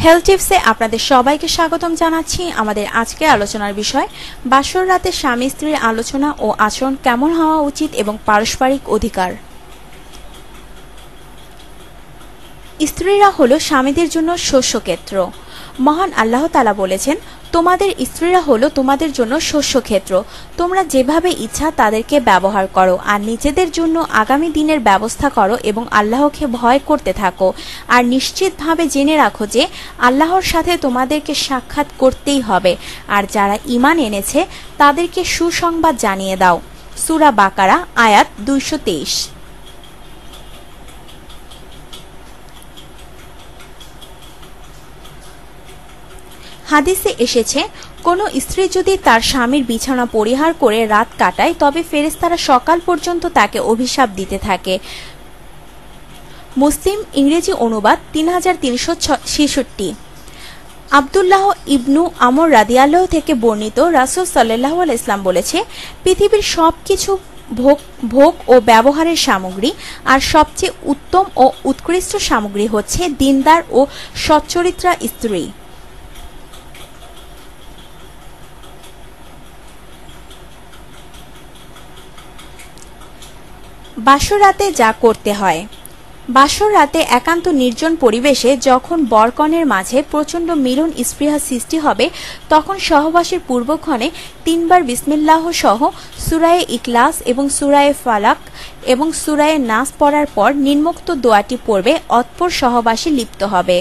Health টিপসে আপনাদের সবাইকে স্বাগতম জানাচ্ছি। আমাদের আজকের আলোচনার বিষয় বাসর রাতে স্বামী স্ত্রীর আলোচনা ও আচরণ কেমন হওয়া উচিত এবং পারস্পরিক অধিকার। স্ত্রীরা হলো স্বামীদের জন্য শস্যক্ষেত্র। মহান আল্লাহ তাআলা বলেছেন, তোমাদের স্ত্রীরা হলো তোমাদের জন্য শস্যক্ষেত্র, তোমরা যেভাবে ইচ্ছা তাদেরকে ব্যবহার করো আর নিজেদের জন্য আগামী দিনের ব্যবস্থা করো এবং আল্লাহকে ভয় করতে থাকো। আর নিশ্চিতভাবে জেনে রাখো যে আল্লাহর সাথে তোমাদেরকে সাক্ষাৎ করতেই হবে। আর যারা ঈমান এনেছে তাদেরকে সুসংবাদ জানিয়ে দাও। সূরা বাকারা আয়াত 223। হাদিসে এসেছে, কোন স্ত্রী যদি তার স্বামীর বিছানা পরিহার করে রাত কাটায় তবে ফেরেশতারা সকাল পর্যন্ত তাকে অভিশাপ দিতে থাকে। মুসলিম ইংরেজি অনুবাদ 3366। আব্দুল্লাহ ইবনু আমর রাদিয়াল্লাহু থেকে বর্ণিত, রাসূল সাল্লাল্লাহু আলাইহি ওয়াসাল্লাম বলেছে, পৃথিবীর সবকিছু ভোগ ও ব্যবহারের সামগ্রী আর সবচেয়ে উত্তম ও উৎকৃষ্ট সামগ্রী হচ্ছে দিনদার ও সচ্চরিত্রা স্ত্রী। বাসর রাতে যা করতে হয়। বাসর রাতে একান্ত নির্জন পরিবেশে যখন বরকনের মাঝে প্রচণ্ড মিলন স্পৃহা সৃষ্টি হবে, তখন সহবাসের পূর্বক্ষণে 3 বার বিসমিল্লাহ সহ সূরায়ে ইখলাস এবং সূরায়ে ফালাক এবং সূরায়ে নাস পড়ার পর নিম্নোক্ত দোয়াটি পড়বে, অতঃপর সহবাসে লিপ্ত হবে।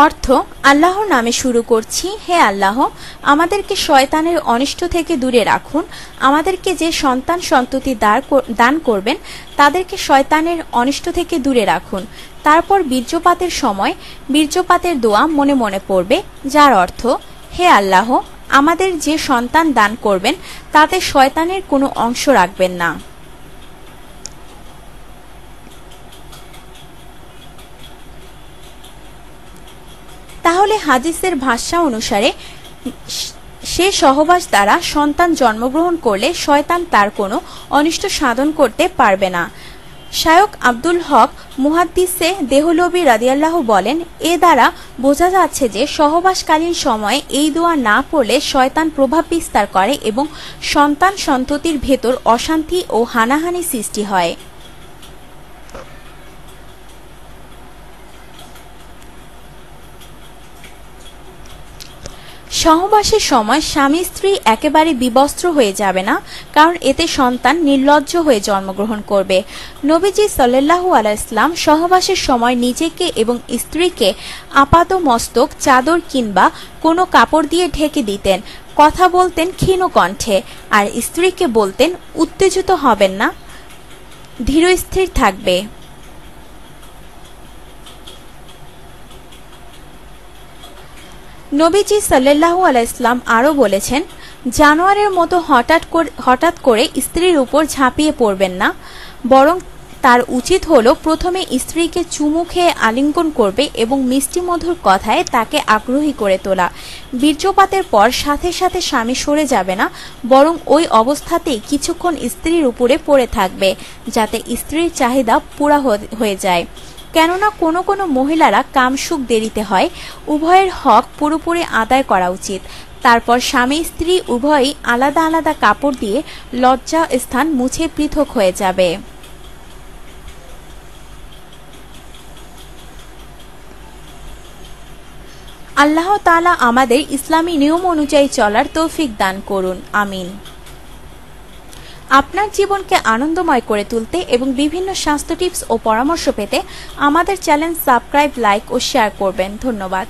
অর্থ, আল্লাহর নামে শুরু করছি। হে আল্লাহ, আমাদেরকে শয়তানের অনিষ্ট থেকে দূরে রাখুন। আমাদেরকে যে সন্তান সন্ততি দান করবেন তাদেরকে শয়তানের অনিষ্ট থেকে দূরে রাখুন। তারপর বীর্যপাতের সময় বীর্যপাতের দোয়া মনে মনে পড়বে, যার অর্থ, হে আল্লাহ, আমাদের যে সন্তান দান করবেন তাতে শয়তানের কোনো অংশ রাখবেন না। তাহলে হাদিসের ভাষ্য অনুসারে সে সহবাস দ্বারা সন্তান জন্মগ্রহণ করলে শয়তান তার কোনো অনিষ্ট সাধন করতে পারবে না। শায়খ আব্দুল হক মুহাদ্দিসে দেহলভী রাদিয়াল্লাহু বলেন, এ দ্বারা বোঝা যাচ্ছে যে সহবাসকালীন সময়ে এই দোয়া না পড়লে শয়তান প্রভাব বিস্তার করে এবং সন্তান সন্ততির ভেতর অশান্তি ও হানাহানি সৃষ্টি হয়। সহবাসের সময় স্বামী স্ত্রী একেবারে বিবস্ত্র হয়ে যাবে না, কারণ এতে সন্তান নির্লজ্জ হয়ে জন্মগ্রহণ করবে। নবীজি সাল্লাল্লাহু আলাইহি ওয়াসাল্লাম সহবাসের সময় নিজেকে এবং স্ত্রীকে আপাদমস্তক চাদর কিংবা কোনো কাপড় দিয়ে ঢেকে দিতেন, কথা বলতেন ক্ষীণ কণ্ঠে, আর স্ত্রীকে বলতেন, উত্তেজিত হবেন না, ধীরস্থির থাকবে। নবীজি সাল্লাল্লাহু আলাইহি ওয়াসাল্লাম আরও বলেছেন, জানোয়ারের মতো হঠাৎ করে স্ত্রীর উপর ঝাঁপিয়ে পড়বেন না, বরং তার উচিত হলো প্রথমে স্ত্রীকে চুমু খেয়ে আলিঙ্গন করবে এবং মিষ্টি মধুর কথায় তাকে আগ্রহী করে তোলা। বীর্যপাতের পর সাথে সাথে স্বামী সরে যাবে না, বরং ওই অবস্থাতেই কিছুক্ষণ স্ত্রীর উপরে পড়ে থাকবে, যাতে স্ত্রীর চাহিদা পুরা হয়ে যায়। কেননা কোনো মহিলারা কামসুখ দেরিতে হয়। উভয়ের হক পুরোপুরি আদায় করা উচিত। তারপর স্বামী স্ত্রী উভয়ই আলাদা আলাদা কাপড় দিয়ে লজ্জা স্থান মুছে পৃথক হয়ে যাবে। আল্লাহ তাআলা আমাদের ইসলামী নিয়ম অনুযায়ী চলার তৌফিক দান করুন, আমিন। আপনার জীবনকে আনন্দময় করে তুলতে এবং বিভিন্ন স্বাস্থ্য টিপস ও পরামর্শ পেতে আমাদের চ্যানেল সাবস্ক্রাইব, লাইক ও শেয়ার করবেন। ধন্যবাদ।